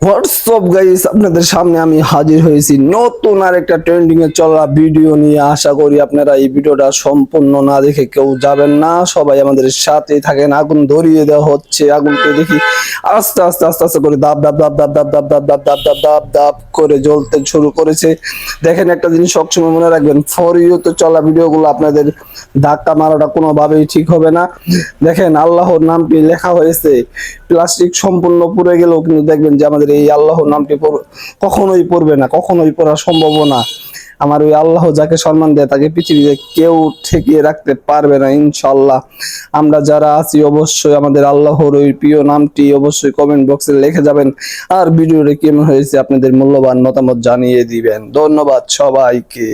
WhatsApp guys, আপনাদের সামনে আমি হাজির হয়েছি নতুন আর একটা ট্রেন্ডিং এ চলা ভিডিও নিয়ে। আশা করি আপনারা এই ভিডিওটা সম্পূর্ণ না দেখে কেউ যাবেন না, সবাই আমাদের সাথে থাকেন। আগুন ধরিয়ে দেওয়া হচ্ছে, আগুনকে দেখি আস্তে আস্তে আস্তে আস্তে করে দাব দাব দাব দাব দাব দাব দাব দাব দাব দাব দাব দাব করে জ্বলতে শুরু করেছে। দেখেন, একটা জিনিস সবসময় মনে রাখবেন, ফর ইউ তো চলা ভিডিওগুলো আপনাদের ধাক্কা মারাটা কোনোভাবেই ঠিক হবে না। দেখেন, আল্লাহর নামটি লেখা হয়েছে, প্লাস্টিক সম্পূর্ণ পুড়ে গেলেও কিন্তু দেখবেন যে আমাদের এই আল্লাহর নামটি কখনোই পড়বে না, কখনোই পড়া সম্ভব না। আমার ওই আল্লাহ যাকে সম্মান দেয় তাকে পৃথিবীতে কেউ ঠেকিয়ে রাখতে পারবে না ইনশাল্লাহ। আমরা যারা আছি অবশ্যই আমাদের আল্লাহর ওই প্রিয় নামটি অবশ্যই কমেন্ট বক্সে লিখে যাবেন, আর ভিডিওটি কেমন হয়েছে আপনাদের মূল্যবান মতামত জানিয়ে দিবেন। ধন্যবাদ সবাইকে।